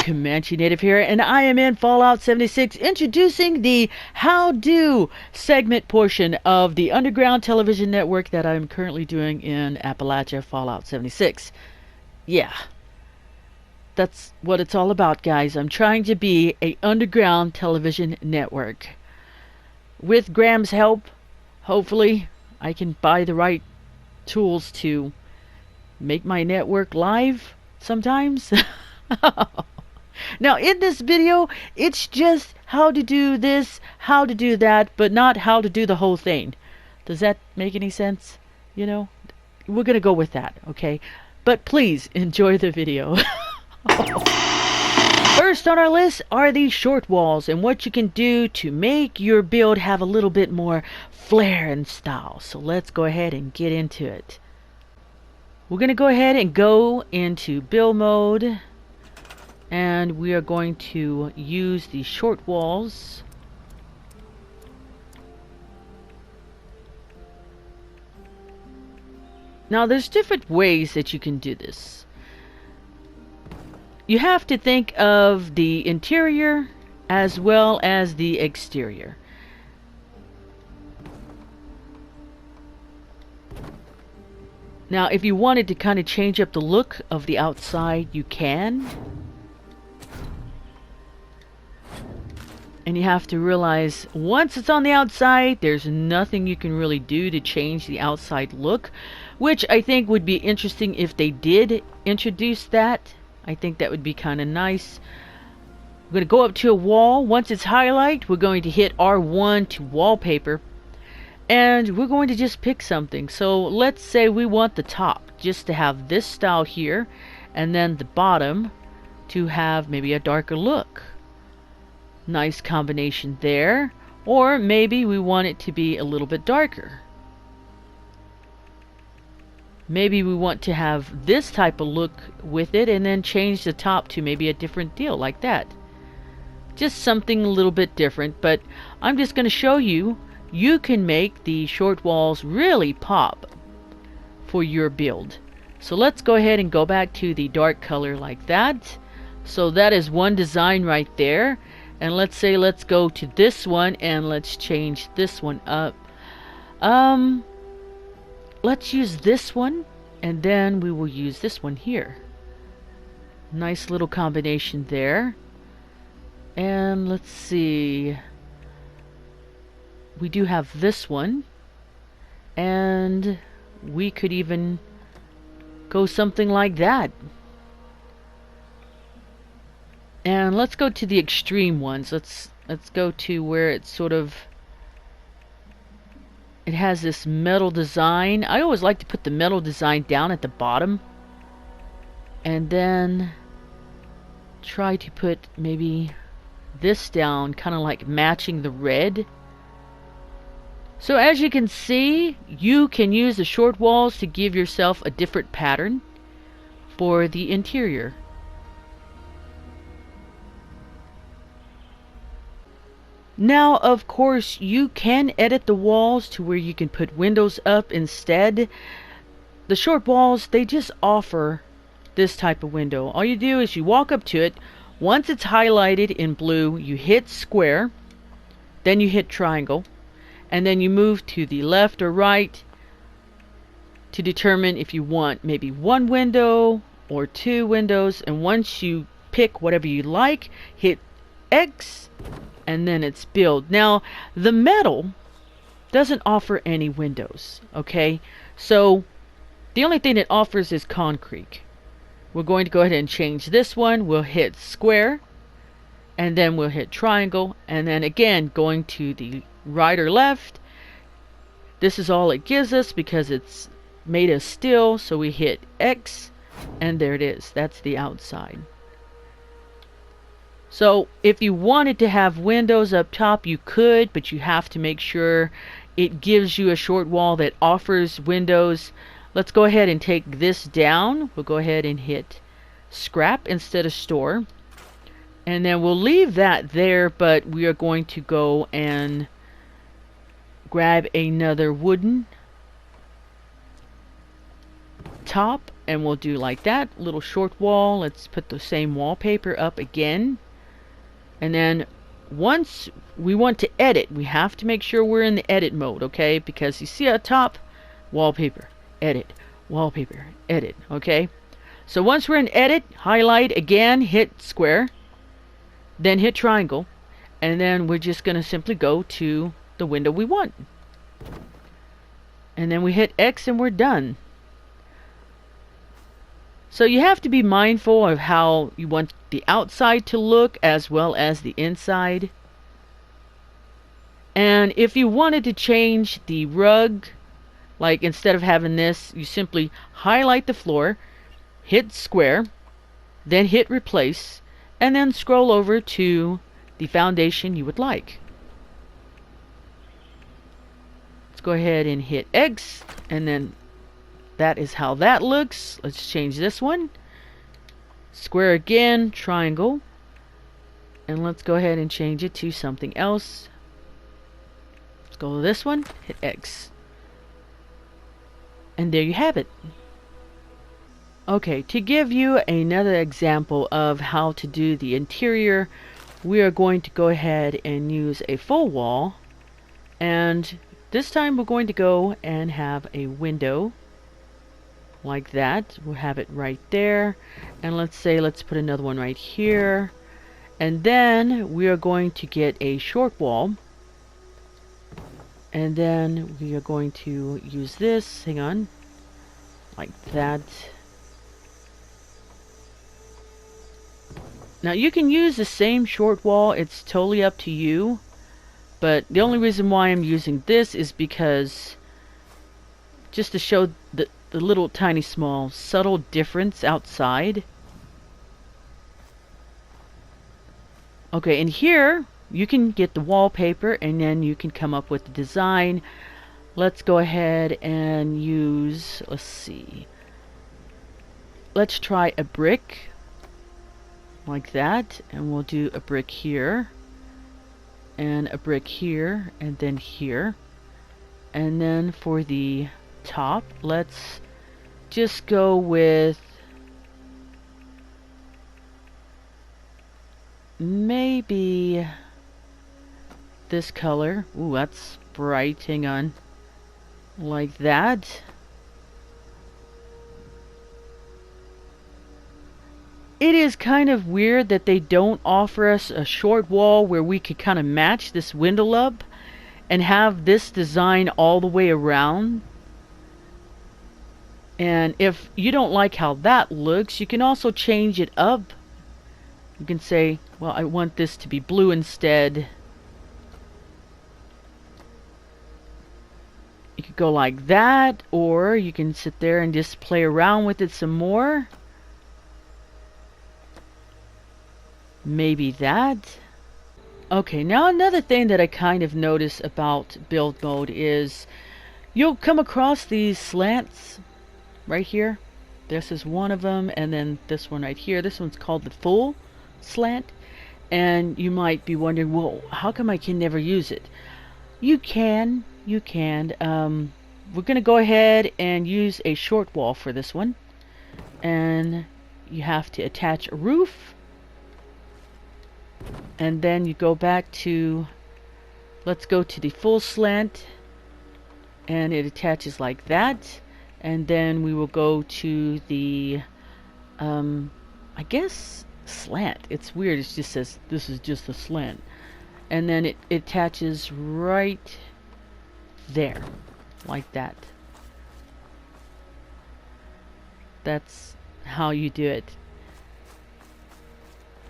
Comanche Native here, and I am in Fallout 76 introducing the How Do segment portion of the underground television network that I'm currently doing in Appalachia, Fallout 76. Yeah, that's what it's all about, guys. I'm trying to be a underground television network. With Graham's help, hopefully, I can buy the right tools to make my network live sometimes. Now in this video, it's just how to do this, how to do that, but not how to do the whole thing. Does that make any sense? You know, we're gonna go with that, okay? But please enjoy the video. First on our list are these short walls and what you can do to make your build have a little bit more flair and style. So let's go ahead and get into it. We're gonna go ahead and go into build mode. And we are going to use the short walls. Now there's different ways that you can do this. You have to think of the interior as well as the exterior. Now if you wanted to kind of change up the look of the outside, you can. And you have to realize, once it's on the outside, there's nothing you can really do to change the outside look, which I think would be interesting if they did introduce that. I think that would be kind of nice. We're going to go up to a wall. Once it's highlighted, we're going to hit R1 to wallpaper. And we're going to just pick something. So let's say we want the top just to have this style here, and then the bottom to have maybe a darker look. Nice combination there. Or maybe we want it to be a little bit darker. Maybe we want to have this type of look with it and then change the top to maybe a different deal like that. Just something a little bit different, but I'm just going to show you. You can make the short walls really pop for your build. So let's go ahead and go back to the dark color like that. So that is one design right there. And let's go to this one and let's change this one up. Let's use this one and then we will use this one here. Nice little combination there. And let's see. We do have this one. And we could even go something like that. And let's go to the extreme ones. Let's go to where it's sort of, it has this metal design. I always like to put the metal design down at the bottom and then try to put maybe this down, kind of like matching the red. So as you can see, you can use the short walls to give yourself a different pattern for the interior. Now, of course, you can edit the walls to where you can put windows up instead. The short walls, they just offer this type of window. All you do is you walk up to it. Once it's highlighted in blue, you hit square, then you hit triangle, and then you move to the left or right to determine if you want maybe one window or two windows. And once you pick whatever you like, hit X, and then it's build. Now, the metal doesn't offer any windows, okay? So, the only thing it offers is concrete. We're going to go ahead and change this one. We'll hit square, and then we'll hit triangle, and then again, going to the right or left. This is all it gives us because it's made of steel, so we hit X, and there it is. That's the outside. So if you wanted to have windows up top, you could, but you have to make sure it gives you a short wall that offers windows. Let's go ahead and take this down. We'll go ahead and hit scrap instead of store. And then we'll leave that there, but we are going to go and grab another wooden top, and we'll do like that little short wall. Let's put the same wallpaper up again, and then once we want to edit, we have to make sure we're in the edit mode, okay? Because you see at top, wallpaper, edit, wallpaper, edit, okay? So once we're in edit, highlight again, hit square, then hit triangle, and then we're just going to simply go to the window we want. And then we hit X and we're done. So you have to be mindful of how you want the outside to look as well as the inside. And if you wanted to change the rug, like instead of having this, you simply highlight the floor, hit square, then hit replace, and then scroll over to the foundation you would like. Let's go ahead and hit X, and then that is how that looks. Let's change this one. Square again, triangle. And let's go ahead and change it to something else. Let's go to this one, hit X. And there you have it. Okay, to give you another example of how to do the interior, we are going to go ahead and use a full wall. And this time we're going to go and have a window. Like that. We'll have it right there, and let's put another one right here, and then we are going to get a short wall, and then we are going to use this, hang on, like that. Now you can use the same short wall, it's totally up to you, but the only reason why I'm using this is because just to show the little tiny small subtle difference outside. Okay, and here you can get the wallpaper and then you can come up with the design. Let's go ahead and use, let's see, let's try a brick like that, and we'll do a brick here and a brick here and then here. And then for the top, let's just go with maybe this color. Ooh, that's bright. Hang on. Like that. It is kind of weird that they don't offer us a short wall where we could kind of match this window up and have this design all the way around. And if you don't like how that looks, you can also change it up. You can say, well, I want this to be blue instead. You could go like that, or you can sit there and just play around with it some more. Maybe that. Okay, now another thing that I kind of notice about build mode is you'll come across these slants right here. This is one of them, and then this one right here. This one's called the full slant. And you might be wondering, well, how come I can never use it? You can. We're going to go ahead and use a short wall for this one. And you have to attach a roof. And then you go back to, let's go to the full slant. And it attaches like that. And then we will go to the, I guess, slant. It's weird. It just says this is just a slant. And then it attaches right there. Like that. That's how you do it.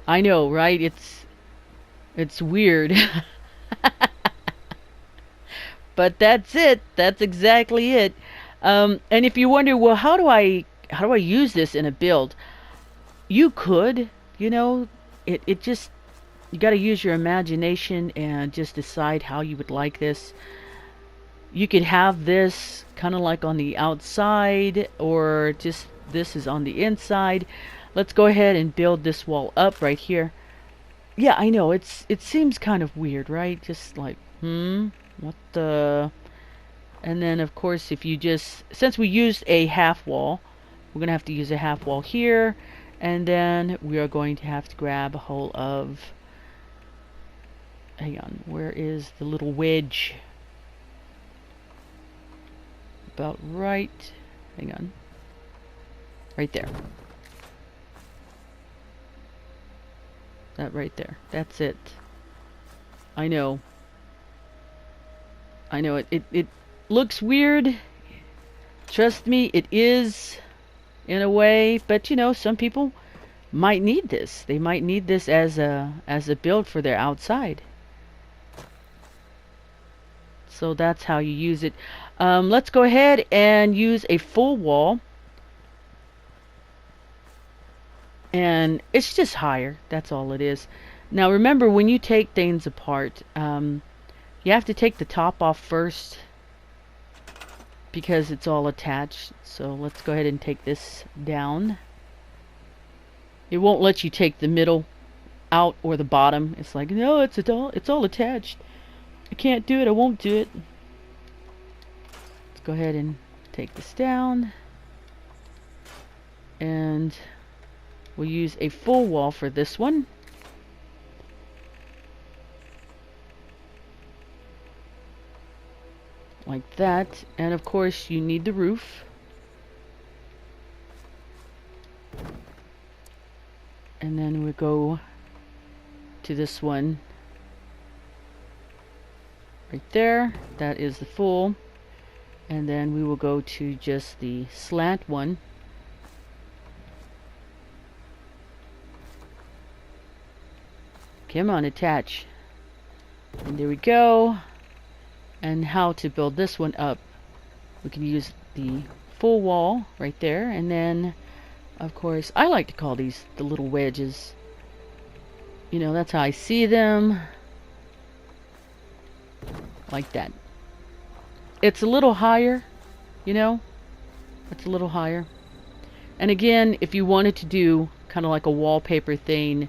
I know, right? It's weird. But that's it. That's exactly it. And if you wonder, well, how do I use this in a build? You could, it just, you got to use your imagination and just decide how you would like this. You could have this kind of like on the outside, or just this is on the inside. Let's go ahead and build this wall up right here. Yeah, I know, it seems kind of weird, right? Just like, what the... And then, of course, if you just... Since we used a half wall, We're going to have to use a half wall here, and then we are going to have to grab a hold of, hang on, where is the little wedge? About right, hang on, right there. That right there, that's it. I know it looks weird. Trust me, it is in a way, but you know, some people might need this. They might need this as a build for their outside. So that's how you use it. Let's go ahead and use a full wall. And it's just higher. That's all it is. Now remember, when you take things apart, you have to take the top off first, because it's all attached. So let's go ahead and take this down. It won't let you take the middle out or the bottom. It's like, no, it's all attached. I can't do it. I won't do it. Let's go ahead and take this down. And we'll use a full wall for this one. Like that. And of course you need the roof. And then we go to this one right there. That is the full. And then we will go to just the slant one. Come on, attach. And there we go. And how to build this one up. We can use the full wall right there, and then of course I like to call these the little wedges. You know, that's how I see them. Like that. It's a little higher, you know. It's a little higher. And again, if you wanted to do kind of like a wallpaper thing,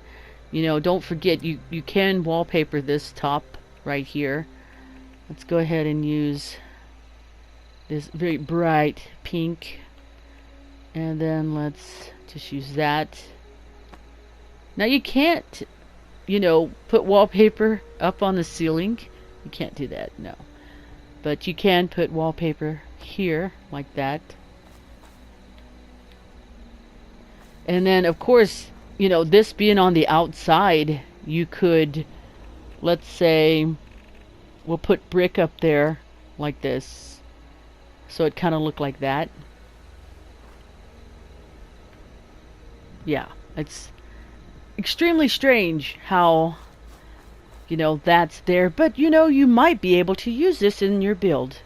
you know, don't forget you can wallpaper this top right here. Let's go ahead and use this very bright pink, and then let's just use that. Now you can't, you know, put wallpaper up on the ceiling. You can't do that, no. But you can put wallpaper here like that. And then of course, you know, this being on the outside, you could, let's say, we'll put brick up there like this, so it kind of look like that. Yeah, it's extremely strange how, you know, that's there, but you know, you might be able to use this in your build.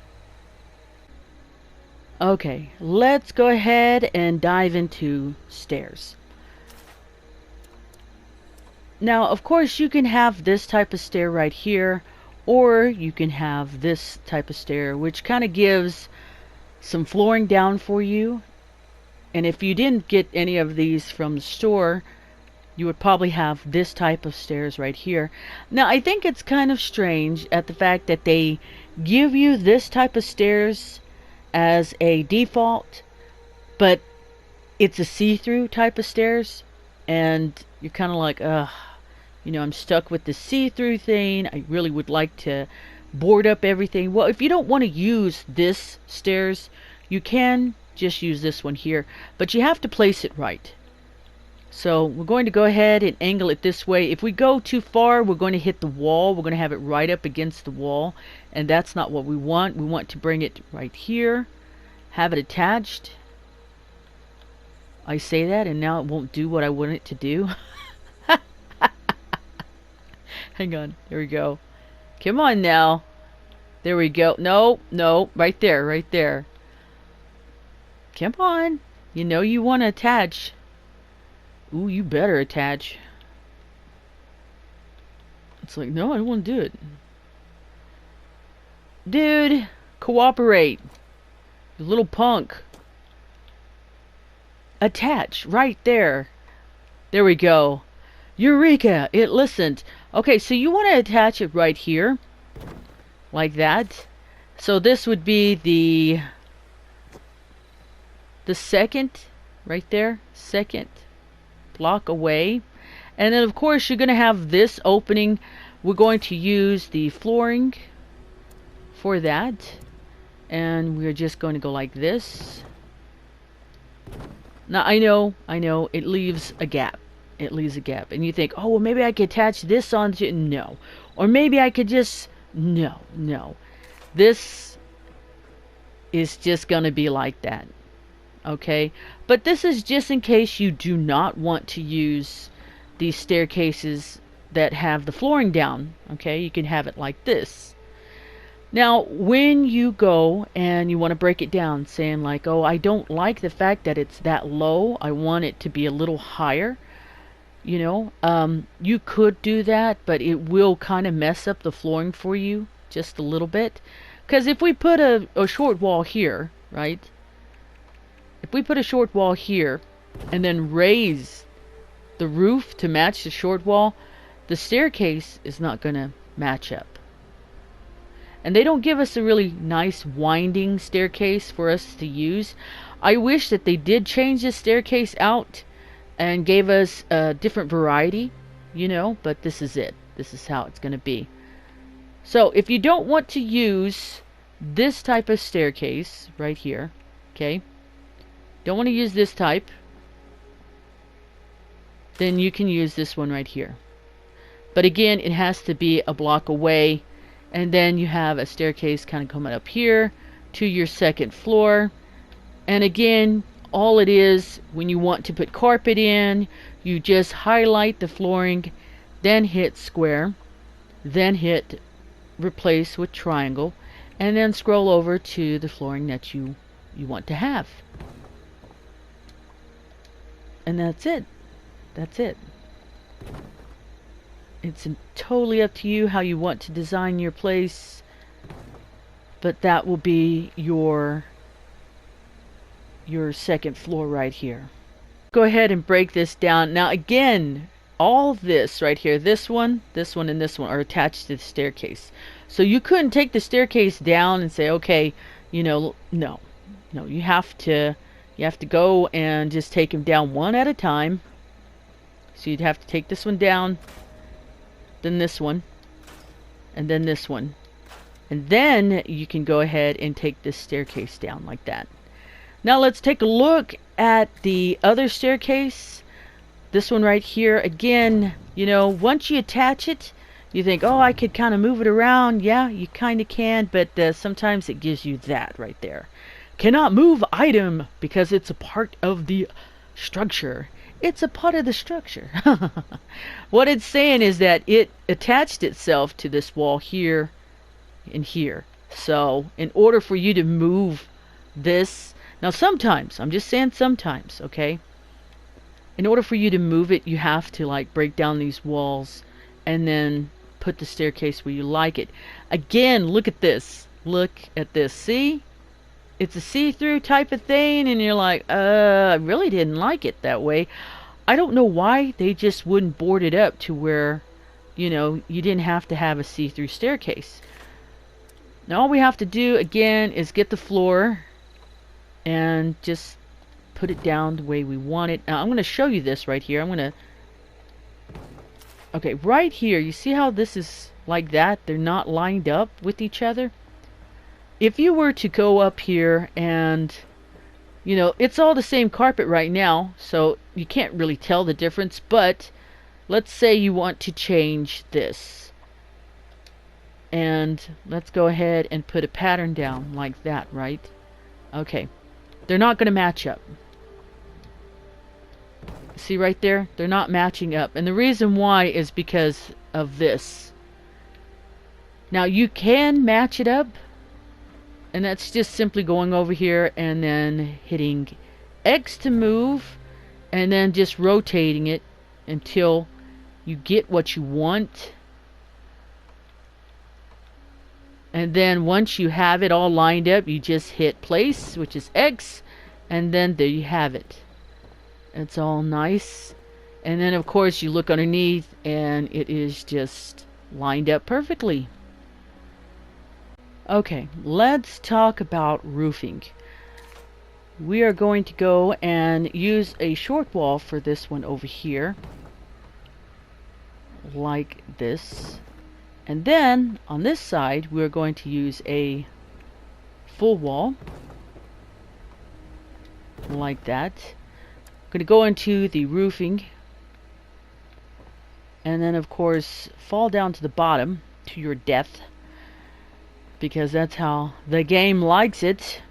Okay, let's go ahead and dive into stairs. Now, of course, you can have this type of stair right here, or you can have this type of stair, which kind of gives some flooring down for you. And if you didn't get any of these from the store, you would probably have this type of stairs right here. Now, I think it's kind of strange at the fact that they give you this type of stairs as a default, but it's a see-through type of stairs, and you're kind of like, ugh. You know, I'm stuck with the see-through thing. I really would like to board up everything. Well, if you don't want to use this stairs, you can just use this one here. But you have to place it right. So we're going to go ahead and angle it this way. If we go too far, we're going to hit the wall. We're going to have it right up against the wall. And that's not what we want. We want to bring it right here. Have it attached. I say that and now it won't do what I want it to do. Hang on. There we go. Come on now. There we go. No, no. Right there. Right there. Come on. You know you want to attach. Ooh, you better attach. It's like, no, I don't want to do it. Dude, cooperate. You little punk. Attach. Right there. There we go. Eureka! It listened. Okay, so you want to attach it right here. Like that. So this would be the second right there, second block away. And then of course you're going to have this opening. We're going to use the flooring for that, and we're just going to go like this. Now I know it leaves a gap. It leaves a gap, and you think, oh well, maybe I could attach this onto, no, or maybe I could just, no. This is just going to be like that. Okay, but this is just in case you do not want to use these staircases that have the flooring down. Okay, you can have it like this. Now when you go and you want to break it down, saying like, oh, I don't like the fact that it's that low, I want it to be a little higher, you know, you could do that, but it will kind of mess up the flooring for you just a little bit. Because if we put a short wall here, right, if we put a short wall here and then raise the roof to match the short wall, the staircase is not going to match up. And they don't give us a really nice winding staircase for us to use. I wish that they did change the staircase out and gave us a different variety, you know, but this is it. This is how it's going to be. So if you don't want to use this type of staircase right here, okay, don't want to use this type, then you can use this one right here. But again, it has to be a block away, and then you have a staircase kind of coming up here to your second floor. And again, all it is, when you want to put carpet in, you just highlight the flooring, then hit square, then hit replace with triangle, and then scroll over to the flooring that you want to have. And that's it. That's it. It's totally up to you how you want to design your place, but that will be your second floor right here. Go ahead and break this down. Now again, all this right here, this one, and this one are attached to the staircase. So you couldn't take the staircase down and say, okay, you know, no, you have to go and just take them down one at a time. So you'd have to take this one down, then this one, and then this one. And then you can go ahead and take this staircase down like that. Now let's take a look at the other staircase. This one right here. Again, you know, once you attach it, you think, oh, I could kind of move it around. Yeah, you kind of can, but sometimes it gives you that right there. Cannot move item because it's a part of the structure. It's a part of the structure. What it's saying is that it attached itself to this wall here and here. So in order for you to move this, now sometimes, I'm just saying sometimes, okay? In order for you to move it, you have to like break down these walls and then put the staircase where you like it. Again, look at this. Look at this. See? It's a see-through type of thing, and you're like, I really didn't like it that way. I don't know why they just wouldn't board it up to where, you know, you didn't have to have a see-through staircase. Now all we have to do again is get the floor and just put it down the way we want it. Now I'm going to show you this right here. Okay, right here, you see how this is like that? They're not lined up with each other. If you were to go up here and, you know, it's all the same carpet right now, so you can't really tell the difference, but let's say you want to change this. And let's go ahead and put a pattern down like that, right? Okay. They're not going to match up. See right there? They're not matching up. And the reason why is because of this. Now you can match it up, and that's just simply going over here and then hitting X to move, and then just rotating it until you get what you want. And then once you have it all lined up, you just hit place, which is X, and then there you have it. It's all nice. And then of course you look underneath and it is just lined up perfectly. Okay, let's talk about roofing. we are going to go and use a short wall for this one over here, like this. And then on this side we're going to use a full wall like that. I'm going to go into the roofing and then of course fall down to the bottom to your death, because that's how the game likes it.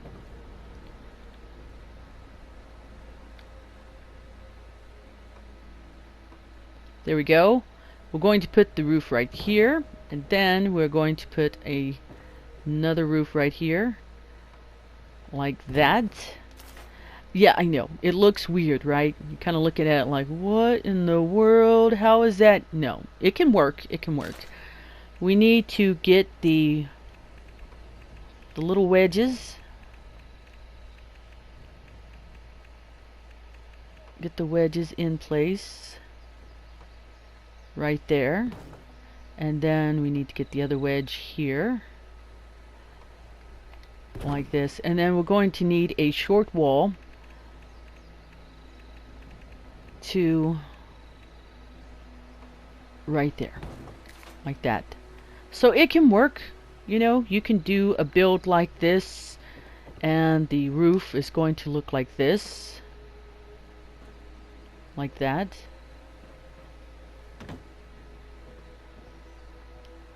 There we go. We're going to put the roof right here, and then we're going to put another roof right here like that. Yeah, I know. It looks weird, right? You're kind of looking at it like, what in the world? How is that? No, it can work. It can work. We need to get the little wedges. Get the wedges in place right there. And then we need to get the other wedge here like this. And then we're going to need a short wall to right there like that. So it can work. You know, you can do a build like this and the roof is going to look like this, like that.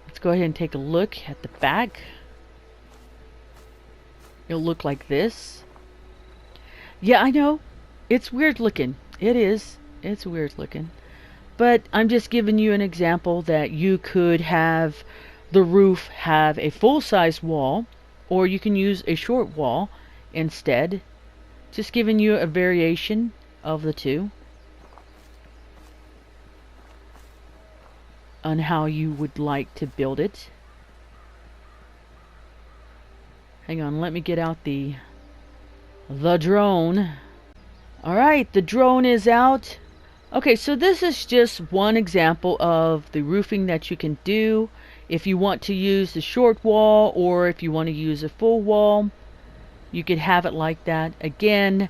Let's go ahead and take a look at the back. It'll look like this. Yeah, I know. It's weird looking. It is. It's weird looking. But I'm just giving you an example that you could have the roof have a full-size wall, or you can use a short wall instead. Just giving you a variation of the two on how you would like to build it. Hang on, let me get out the drone. Alright, the drone is out. Okay, so this is just one example of the roofing that you can do. If you want to use the short wall, or if you want to use a full wall, you could have it like that. Again,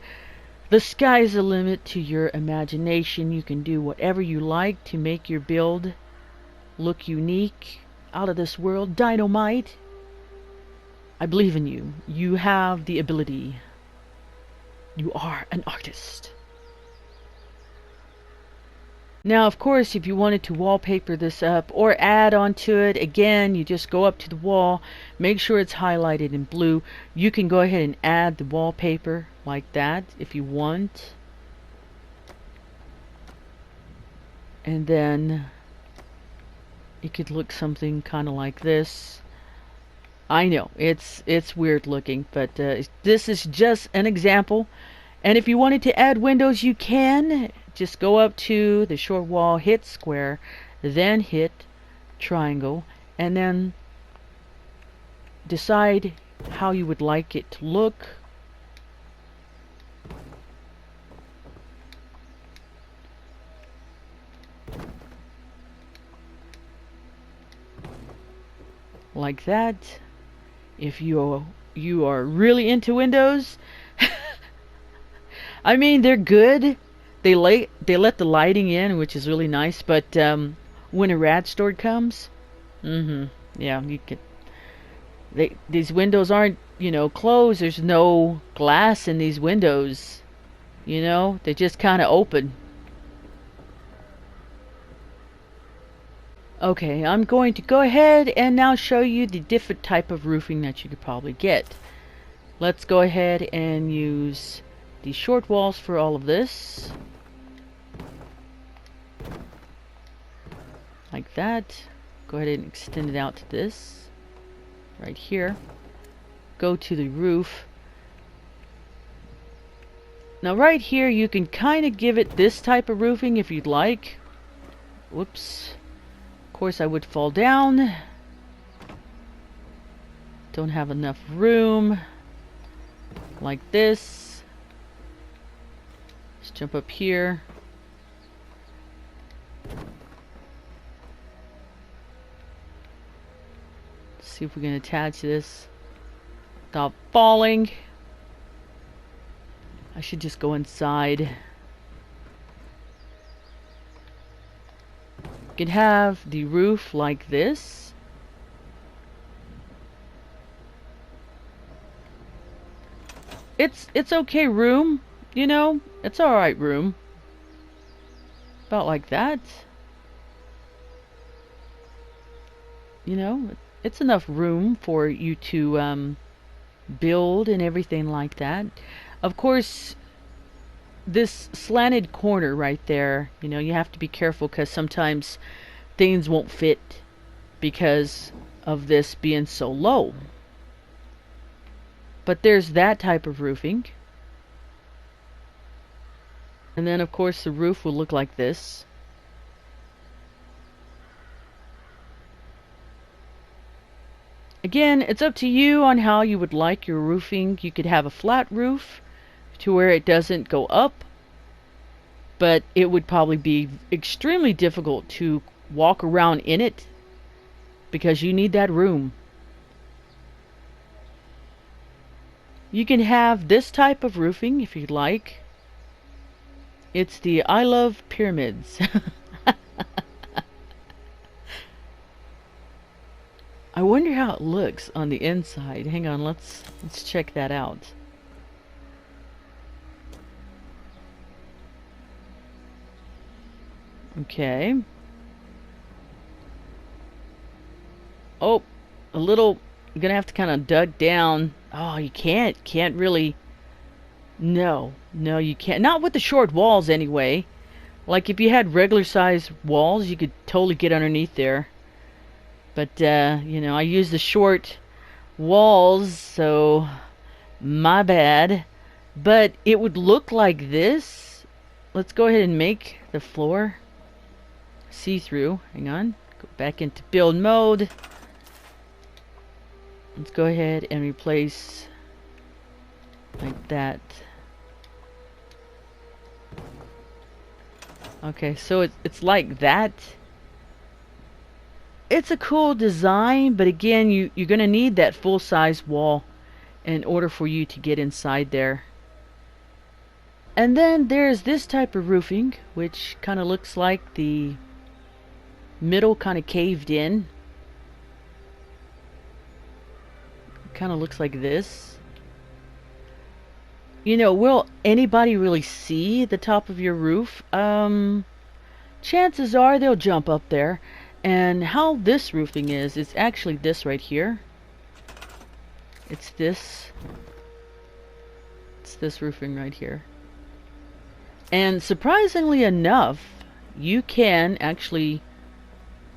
the sky's the limit to your imagination. You can do whatever you like to make your build look unique, out of this world, dynamite. I believe in you. You have the ability. You are an artist. Now, of course, if you wanted to wallpaper this up or add onto it, again, you just go up to the wall, make sure it's highlighted in blue. You can go ahead and add the wallpaper like that if you want. And then it could look something kind of like this. I know, it's weird looking, but this is just an example. And if you wanted to add windows, you can. Just go up to the short wall, hit square, then hit triangle, and then decide how you would like it to look. Like that. If you are really into windows, I mean, they're good. They let the lighting in, which is really nice. But when a rat storm comes, yeah, you can. These windows aren't, you know, closed. There's no glass in these windows. You know, they're just kind of open. Okay, I'm going to go ahead and now show you the different type of roofing that you could probably get. Let's go ahead and use the short walls for all of this. Like that. Go ahead and extend it out to this. Right here. Go to the roof. Now right here you can kind of give it this type of roofing if you'd like. Whoops. Of course I would fall down. Don't have enough room. Like this. Let's jump up here. See if we can attach this without falling. I should just go inside. You can have the roof like this. It's okay room, you know, it's alright room. About like that. You know, it's enough room for you to build and everything like that. Of course, this slanted corner right there, you know, you have to be careful because sometimes things won't fit because of this being so low. But there's that type of roofing. And then of course the roof will look like this. Again, it's up to you on how you would like your roofing. You could have a flat roof to where it doesn't go up, but it would probably be extremely difficult to walk around in it because you need that room. You can have this type of roofing if you'd like. It's the I Love Pyramids. I wonder how it looks on the inside. Hang on, let's check that out. Okay. Oh, a little. You're gonna have to kind of dug down. Oh, you can't really. No, you can't. Not with the short walls anyway. Like if you had regular size walls, you could totally get underneath there. But you know, I use the short walls, so my bad. But it would look like this. Let's go ahead and make the floor see-through. Hang on. Go back into build mode. Let's go ahead and replace like that. Okay, so it's like that. It's a cool design, but again, you're going to need that full-size wall in order for you to get inside there. And then there's this type of roofing, which kind of looks like the middle kind of caved in. Kind of looks like this. You know, will anybody really see the top of your roof? Chances are they'll jump up there. And how this roofing is, it's actually this right here. It's this roofing right here. And surprisingly enough, you can actually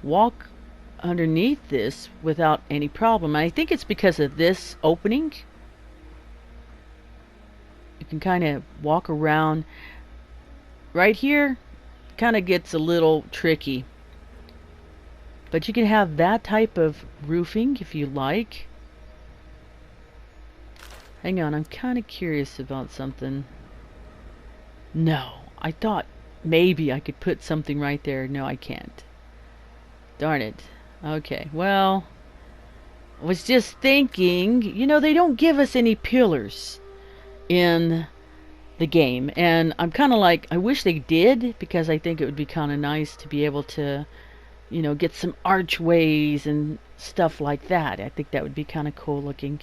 walk underneath this without any problem. I think it's because of this opening. You can kind of walk around. Right here, kind of gets a little tricky. But you can have that type of roofing if you like. Hang on, I'm kind of curious about something. No, I thought maybe I could put something right there. No, I can't. Darn it. Okay, well, I was just thinking, you know, they don't give us any pillars in the game. And I'm kind of like, I wish they did, because I think it would be kind of nice to be able to, you know, get some archways and stuff like that. I think that would be kind of cool looking.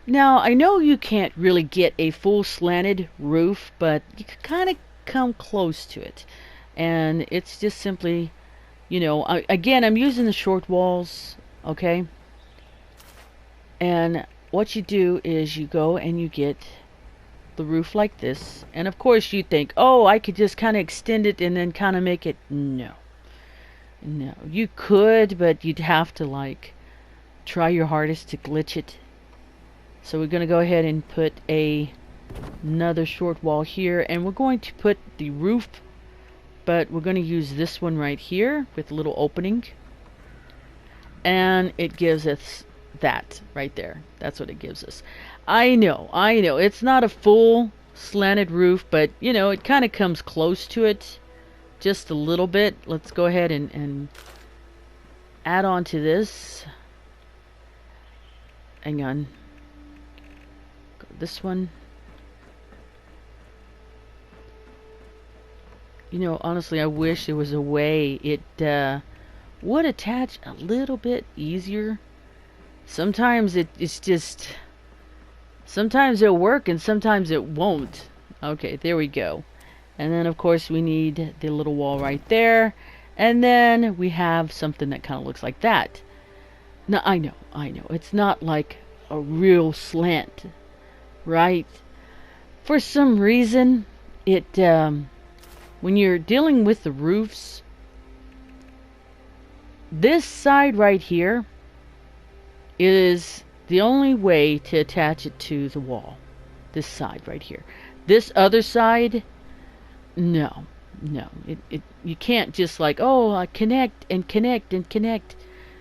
Now, I know you can't really get a full slanted roof, but you can kind of come close to it. And it's just simply, you know, again, I'm using the short walls, okay? And what you do is you go and you get the roof like this. And of course you think, oh, I could just kind of extend it and then kind of make it. No. No. You could, but you'd have to, like, try your hardest to glitch it. So we're going to go ahead and put another short wall here, and we're going to put the roof, but we're going to use this one right here with a little opening, and it gives us that right there. That's what it gives us. I know, it's not a full slanted roof, but you know, it kind of comes close to it just a little bit. Let's go ahead and add on to this. Hang on. this one. You know, honestly, I wish there was a way it would attach a little bit easier. Sometimes it's just... Sometimes it'll work and sometimes it won't. Okay, there we go. And then, of course, we need the little wall right there. And then we have something that kind of looks like that. Now, I know. It's not like a real slant, right? For some reason, when you're dealing with the roofs, this side right here is the only way to attach it to the wall. This side right here. This other side, no. You can't just like, oh, connect and connect and connect.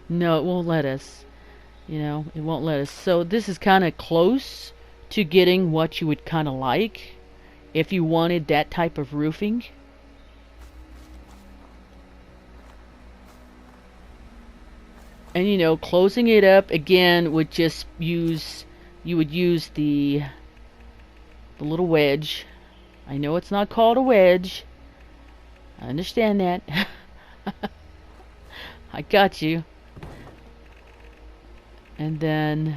No, it won't let us. You know, it won't let us. So this is kind of close to getting what you would kind of like if you wanted that type of roofing. And you know, closing it up again would just use, you would use the little wedge. I know it's not called a wedge. I understand that. I got you. And then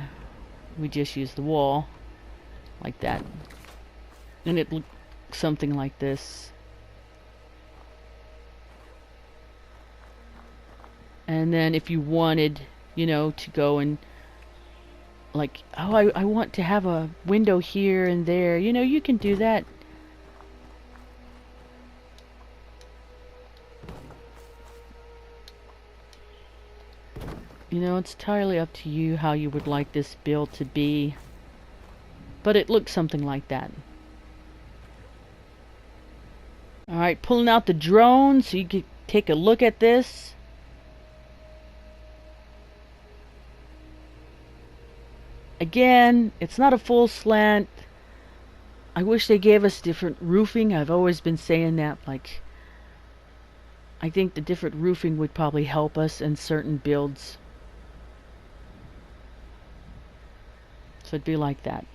we just use the wall like that. And it looks something like this. And then if you wanted, you know, to go and like, oh, I want to have a window here and there, you know, you can do that. You know, it's entirely up to you how you would like this build to be. But it looks something like that. Alright, pulling out the drone so you can take a look at this. Again, it's not a full slant. I wish they gave us different roofing. I've always been saying that, like, I think the different roofing would probably help us in certain builds. So it'd be like that.